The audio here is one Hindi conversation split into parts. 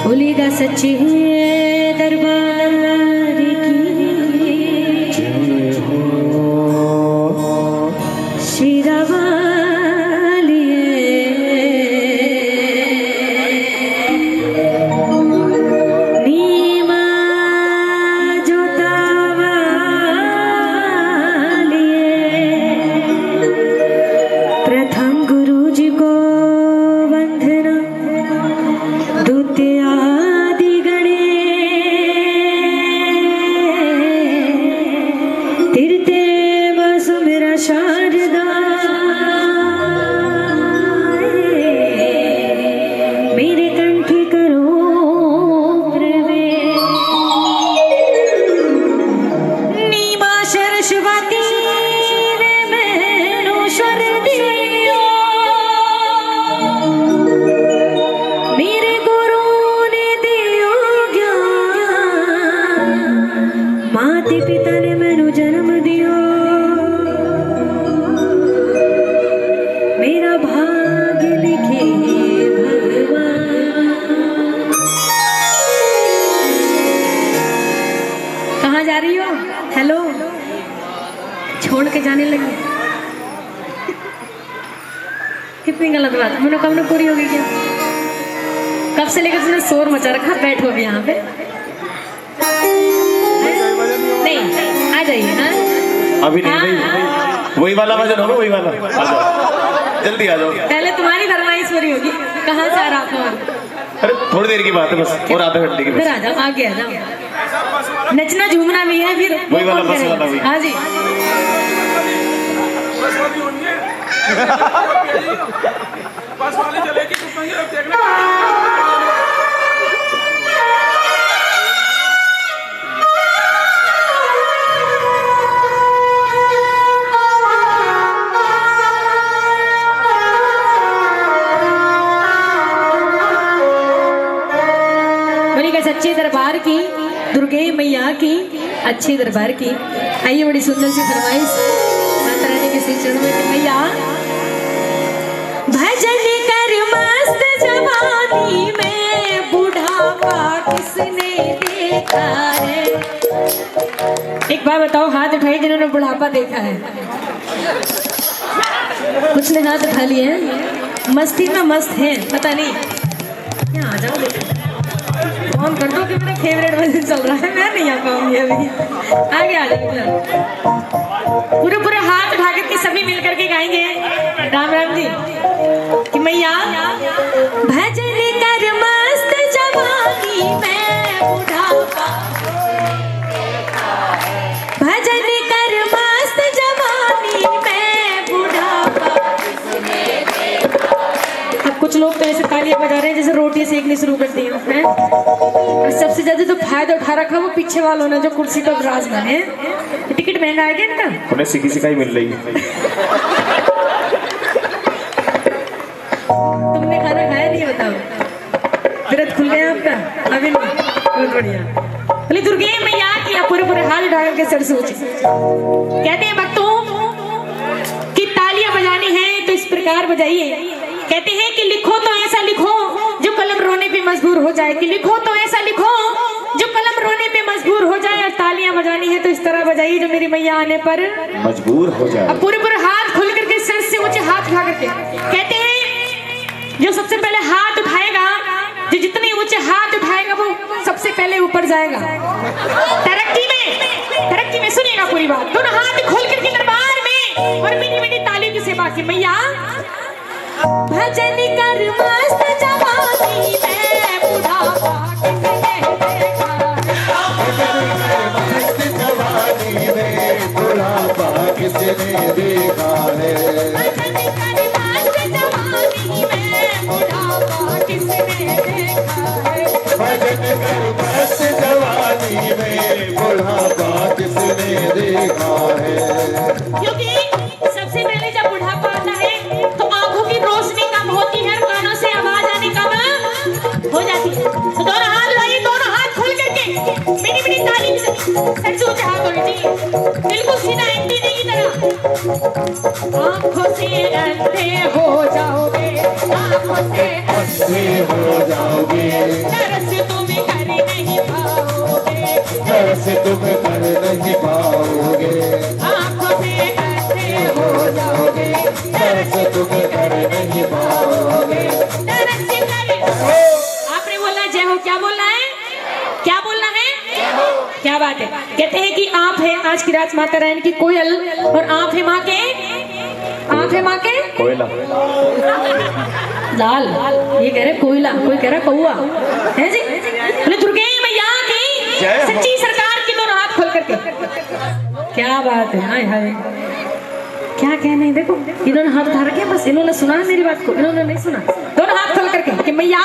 बोलेगा सच्चे दरबार की शेरावाली नीमा जोतावाली प्रथम गुरु जी को वंदना द्वितीय आदि गणे तृतीय सुमिरा शारदा मेरे कंठ करो प्रवेश नीमा सरस्वती ने मैनू स्वर दियो मेरे गुरु ने दियो ज्ञान माते पिता ने मैनू जन्म दियो मेरा भाग्य लिखे भगवान। कहाँ जा रही हो? हेलो, छोड़ के जाने लगी। कितनी गलत बात, मनोकामना पूरी होगी क्या? कब से लेकर तुमने शोर मचा रखा, बैठो अभी यहाँ पे। नहीं, आ जाइए। हाँ अभी नहीं भाई, वही वाला भजन होगा, वही वाला। आ जाओ, जल्दी आ जाओ। पहले तुम्हारी फरमाइश पूरी होगी। कहाँ से आ रहा था? अरे थोड़ी देर की बात है बस, और आधा घंटे की इधर बस। आ जाओ, आगे आ जाओ। नचना झूमना भी है फिर। वही वाला कौन बस करेगा? वाला भी। हाँ जी। बस वाली चलेगी तो देखना। बोलेगा सच्चे दरबार की दुर्गे मैया की अच्छे दरबार की। आइए, बड़ी सुंदर सी फरमाइश माता रानी के श्री चरणों में। मैया भजन कर मस्त जवानी में बुढ़ापा किसने देखा है? एक बार बताओ, हाथ उठाइए जिन्होंने बुढ़ापा देखा है। कुछ ने हाथ उठा लिए हैं, मस्ती में मस्त है। पता नहीं, यहाँ आ जाओ, देखो फोन कर दो कि मेरा फेवरेट भजन चल रहा है, मैं नहीं आ पाऊंगी अभी। आगे आ जाइए, पूरे पूरे हाथ उठा के सभी मिल करके गाएंगे राम राम जी कि मैया भजन कर मस्त जवानी में बुढ़ापा, भजन कर मस्त जवानी में बुढ़ापा। अब कुछ लोग तो ऐसे तालियां बजा रहे हैं जैसे रोटी सेकनी शुरू कर दी हैं। और सबसे ज्यादा जो फायदा उठा रखा वो पीछे वालों ने, जो कुर्सी पर विराजमान है। टिकट महंगा है क्या इनका? उन्हें सीखी सिखाई मिल रही है। तुमने खाना खाया नहीं? बताओ, व्रत खुल गया आपका? अभी नहीं? बहुत बढ़िया। बोले दुर्गे मैया की पूरे पूरे हाथ उठा के सर से ऊंचे कहते हैं भक्तों कि तालियां बजानी है तो इस प्रकार बजाइए। कहते हैं कि लिखो तो ऐसा लिखो जो कलम रोने पे मजबूर हो जाए, कि लिखो तो ऐसा लिखो जो कलम रोने पे मजबूर हो जाए। और तालियां बजानी है तो इस तरह बजाइए जो मेरी मैया आने पर मजबूर हो जाए। अब पूरे पूरे हाथ खोल करके सर से ऊंचे हाथ उठा करके कहते हैं जो सबसे पहले हाथ उठाएगा, जो जितने ऊंचे हाथ उठाएगा वो सबसे पहले ऊपर जाएगा। तरक्की में सुनिएगा पूरी बात। दोनों हाथ खोल करके दरबार में और मीठी मीठी तालियों की सेवा की। मैया भजन कर मस्त जवानी में बुढ़ापा किसने देखा है? मस्त जवानी में बुढ़ापा किसने देखा है? भजन कर मस्त जवानी में बुढ़ापा किसने देखा है? भजन कर मस्त जवानी में बुढ़ापा किसने देखा है? क्योंकि सबसे पहले जब बुढ़ापा आता है तो आंखों की रोशनी कम होती है, कानों से आवाज आनी कम हो जाती है। तो दोनों हाथ लाइए, दोनों हाथ खोल करके मेरी मेरी ताली सर से ऊंचे हाथ होने चाहिए, बिल्कुल सीधा एंटीने की तरह। आंखों से अंधे हो जाओगे, आंखों से अंधे हो जाओगे, तरस हो। क्या बोलना है? क्या बोलना है? क्या बात है। कहते हैं कि आप है आज की रात माता रानी की कोयल और आप है माँ के, आप है माँ के कोयला। लाल। ये कह रहे कोयला, कोई कह रहा कौआ है जी। बोले दुर्गे मैया की जय हो। सच्ची सरकार की दोनों हाथ खोल करके। क्या बात है। हाय हाय क्या कहने। देखो इन्होंने हाथ उठा रखे, बस इन्होंने सुना है मेरी बात को, इन्होंने नहीं सुना। दोनों हाथ खोल करके कि मैया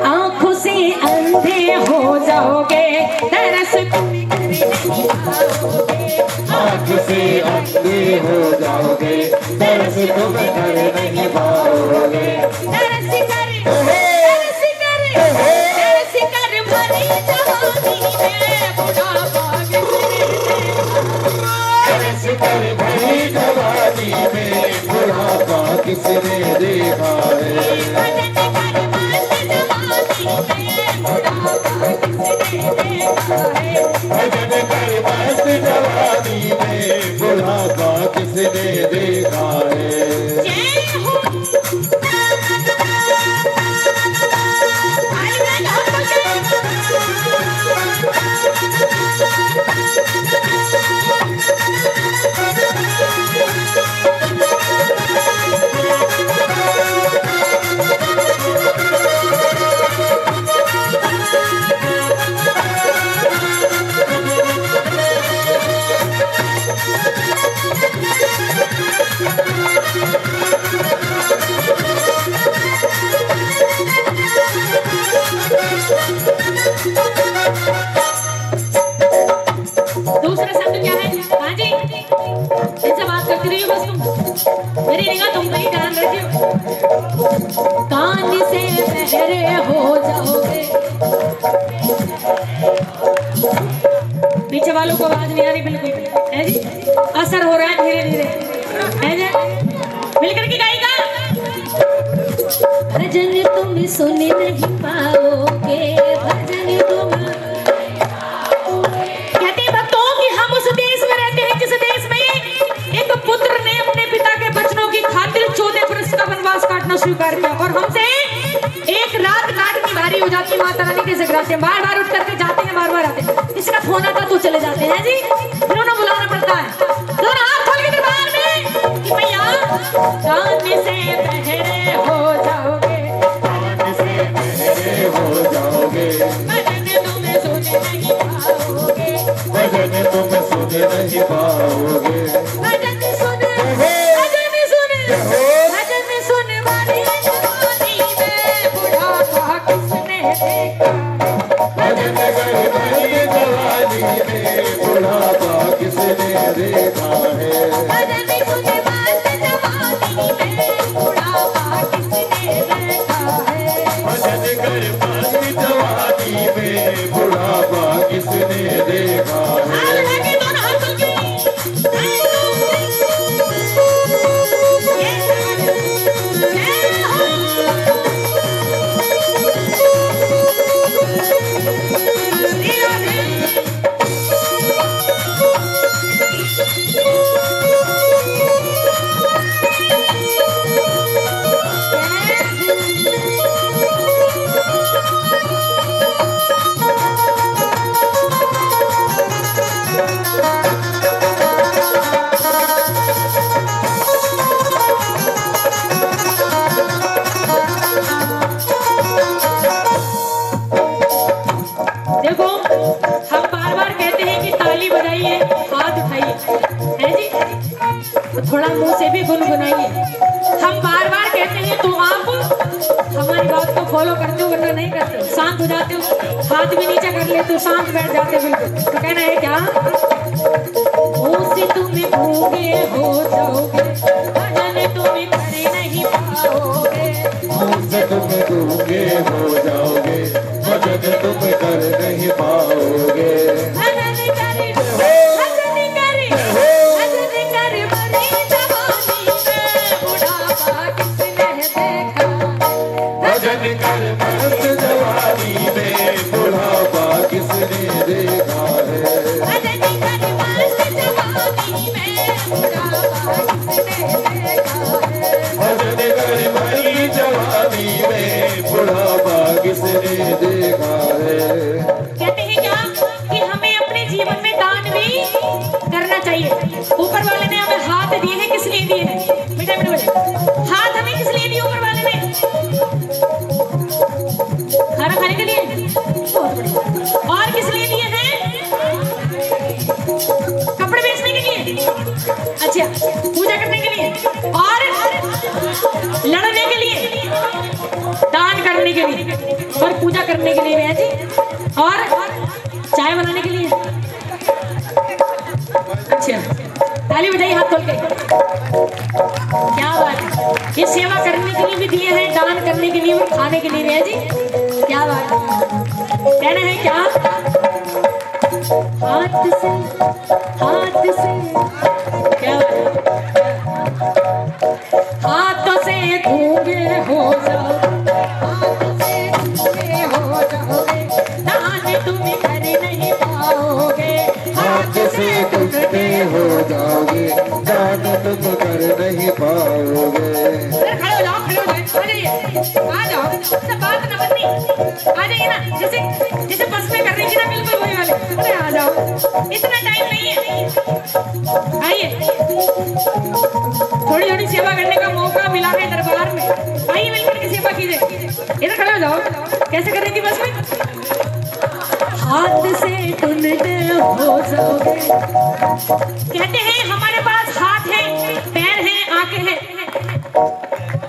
आंखों से अंधे हो जाओगे, तरस तुम्हें नहीं पाओगे। आँख से अंधे हो जाओगे, तरस तुम कर नहीं पाओगे। तरस कर, तरस कर, तरस कर भरी जवानी में बुढ़ापा तरस कर भरी जवानी में बुढ़ापा किसने देखा है। भजन कर मस्त जवानी में बुढ़ापा किसने देखा है। दूसरा शब्द क्या है? हाँ जी इनसे बात करती रही हो बस तुम, मेरी निगाह तुम पे ही ध्यान रखियो। कान से बहरे हो जाओगे। पीछे वालों को आवाज नहीं आ रही बिल्कुल है जी। असर हो रहा है धीरे धीरे है जी। मिलकर के गाएगा। भजन तुम सुन नहीं पाओगे, भजन तुम। कहते भक्तों कि हम उस देश में रहते हैं जिस देश में एक पुत्र ने अपने पिता के वचनों की खातिर 14 वर्ष का वनवास काटना स्वीकार किया और हमसे एक रात काटनी भारी हो जाती है। माता रानी के जगराते बार बार उठ करके जाते हैं, बार बार आते हैं। इसका फोन आता तो चले जाते हैं जी, फिर उन्हें बुलाना पड़ता है। दोनों हाथ खोल के दरबार में कि मैया कान से बहरे हो जाओगे, कान से बहरे हो जाओगे, भजन तुम सुन नहीं पाओगे। भजन तुम सुन नहीं पाओगे। भजन सुन, भजन सुन, भजन सुन वाली जवानी में बुढ़ापा किसने देखा। भजन कर भरी जवानी में बुढ़ापा किसने देखा है। भजन सुन वाली जवानी में बुढ़ापा किसने देखा है। भजन कर भरी जवानी में बुढ़ापा किसने देखा है। हाथ लगे दोनों हाथों की। देखो हम बार बार कहते हैं कि ताली बजाइए, हाथ उठाइए है जी, तो थोड़ा मुंह से भी गुनगुनाइए। हम बार बार कहते हैं तो आप हमारी बात को फॉलो करते हो, वरना नहीं करते हो, शांत हो जाते हो, हाथ भी नीचे कर लेते हो, शांत बैठ जाते हो बिल्कुल। तो कहना है क्या? मुंह से तुम भूखे हो जाओगे, भजन तुम कर नहीं पाओगे। मुँह से तुम गूंगे हो जाओगे, भजन तुम कर नहीं पाओगे। भजन कर, भजन कर, भजन कर बड़ी जवानी में बुढ़ापा किसने देखा। भजन कर मस्त जवानी में बुढ़ापा किसने देखा है। भजन कर मस्त जवानी में बुढ़ापा किसने देखा है। भजन कर भरी जवानी में बुढ़ापा किसने देखा और किस लिए दिए हैं? कपड़े बेचने के लिए, अच्छा पूजा करने के लिए, और लड़ने के लिए, दान करने के लिए, और पूजा करने के लिए भैया जी, और चाय बनाने के लिए। अच्छा ताली बजाइए हाथ खोल के। क्या बात है, ये सेवा करने के लिए भी दिए हैं, दान करने के लिए और खाने के लिए भैया जी। क्या बात है, कहना है क्या? हाथ से क्या बात है? हाथों से धोगे हो जाओ, हाथ से धोगे हो जाओगे, दान तुम कर नहीं पाओगे। हाथ से टूटते हो जाओगे, दान तुम कर नहीं पाओगे। खड़े हो जाओ, खड़े हो जाओ, आ जाइए, आ जाओ, सब बात न बननी, आ जाइए ना, जैसे जैसे बस में कर रही थी ना, बिल्कुल वही वाले। अरे आ जाओ, इतना टाइम नहीं है, आइए। थोड़ी थोड़ी सेवा करने का मौका मिला है दरबार में, आइए मिलकर के सेवा कीजिए। इधर खड़े हो जाओ। कैसे कर रही थी बस में? हाथ से टूटते हो जाओगे। कहते हैं हमारे पास हाथ है, पैर है, आंखें हैं,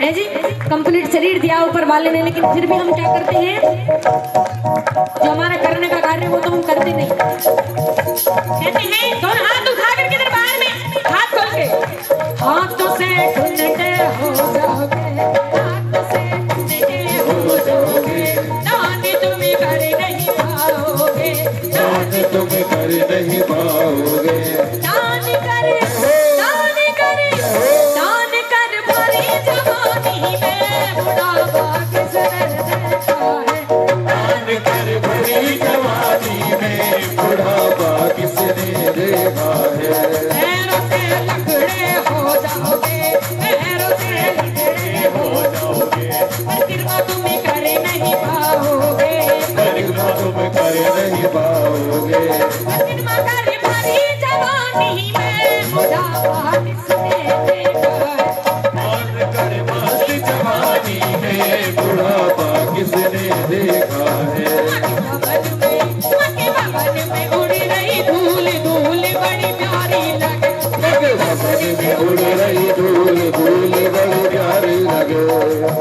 है जी, कंप्लीट शरीर दिया ऊपर वाले ने, लेकिन फिर भी हम क्या करते हैं? जो हमारा करने का कार्य वो तो हम करते नहीं। कहते हैं दोनों हाथ उठा करके दरबार में, हाथ खोल के, हाथों से टूटते हो जाओगे, हाथों से टूटते हो जाओगे, दान तुम कर नहीं पाओगे, दान तुम कर नहीं पाओगे। दान कर, दान कर, दान कर भरी जवानी में बुढ़ापा किस देता है। दान कर भरी जवानी में बुढ़ापा किसने देखा है। पैरों से लकड़े हो जाओगे, पैरों से लकड़े हो जाओगे, पर कृपा तुम कर नहीं पाओगे, परिक्रमा तुम कर नहीं पाओगे। कृपा कर भरी जवानी में बुढ़ापा किसने देखा है। दान कर भरी जवानी में बुढ़ापा किसने देखा है। मक्के भवन में उड़ रही धूल, धूल बड़ी प्यारी लगे, भवन में उड़ रही धूल, धूल बड़ी प्यारी लगे।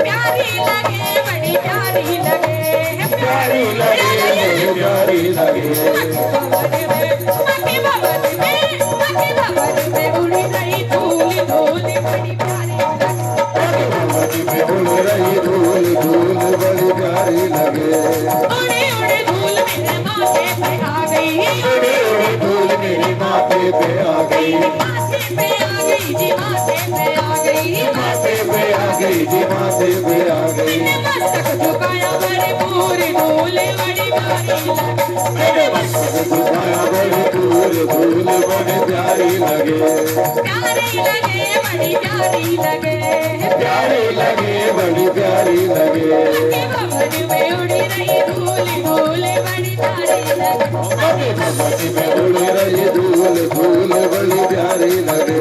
प्यारी लगे, बड़ी प्यारी लगे, प्यारी लगे, बड़ी प्यारी लगे। मक्के भवन में उड़ रही धूल, धूल बड़ी प्यारी लगे, भवन में उड़ रही धूल, धूल बड़ी प्यारी लगे। उड़े उड़े धूल मेरे माथे पे आ गई, उड़ी उड़ी धूल मेरे माथे पे आ गई। माथे पे आ गई जी, माथे पे आ गई, माथे पे आ गई जी, माथे पे आ गई। मैंने मस्तक झुकाया बड़ी पूरी धूल बड़ी प्यारी लगे, मेरे मस्तक झुकाया बड़ी धूल, धूल बड़ी प्यारी लगे। प्यारी लगे, बड़ी प्यारी लगे, प्यारी लगे, बड़ी प्यारी लगे। मक्के भवन में उड़ी रही धूल, धूल बड़ी प्यारी लगे। अरे भवन में उड़ रही धूल, धूल बड़ी प्यारी लगे।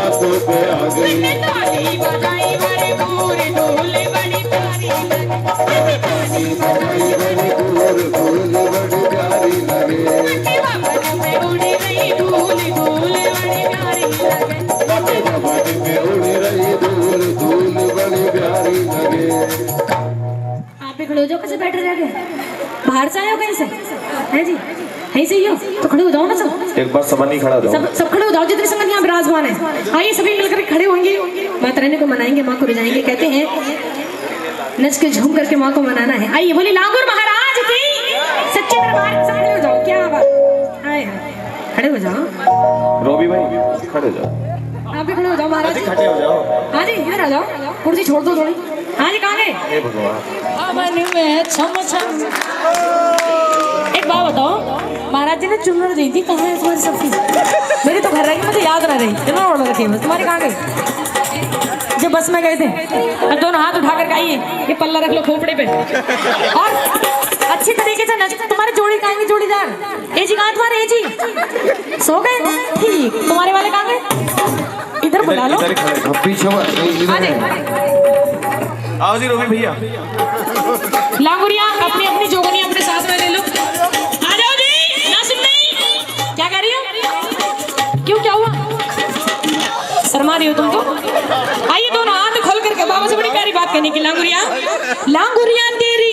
हाथों पे आ गई। ताली बजाई बड़ी पूरी धूल बड़ी प्यारी लगे। ताली बजाई बड़ी धूल बड़ी प्यारी लगे। मक्के भवन में उड़ी रही धूल मुझको? एक बार सबनी खड़ा हो जाओ। सब खड़े हो जाओ, जितने संगत यहाँ विराजमान है। आइए सभी मिलकर खड़े होंगे, माता रानी को मनाएंगे, माँ को रिझाएंगे। कहते हैं नच के झूम करके माँ को मनाना है। आइए बोली लांगुर महाराज की सच्चे दरबार। सब खड़े हो जाओ, क्या बात, आए खड़े हो जाओ। रोबी भाई खड़े हो जाओ। आप भी खड़े हो जाओ महाराज। खड़े हो जाओ। हाँ जी इधर आ जाओ, कुर्सी छोड़ दो थोड़ी। हाँ जी कहाँ गए? हे भगवान। मन में छम छम। एक बात बताओ, महाराज जी ने चुनर दी थी, कहाँ है तुम्हारी सबकी? मेरी तो घर रही, मुझे याद ना रही, कितना ऑर्डर रखी है, तुम्हारी कहाँ गई? जब बस में गए थे, अब दोनों हाथ उठा कर आइए, ये पल्ला रख लो खोपड़े पे और अच्छी तरीके से नच। तुम्हारे जोड़ी कहाँ गई? जोड़ीदार एजी कहाँ तुम्हारे? एजी सो गए? ठीक, तुम्हारे वाले कहाँ गए? इधर बुला लो। पीछे आ जाइए। आओ जी रोबी भैया। लांगुरिया अपनी अपनी जोगनी अपने साथ में ले लो। आ जाओ जी। ना सुन नहीं, क्या कह रही हो? क्यों, क्या हुआ? शर्मा रही हो तुम तो? आइए दोनों हाथ खोल करके बाबा से बड़ी प्यारी बात कहने की। लांगुरिया, लांगुरिया तेरी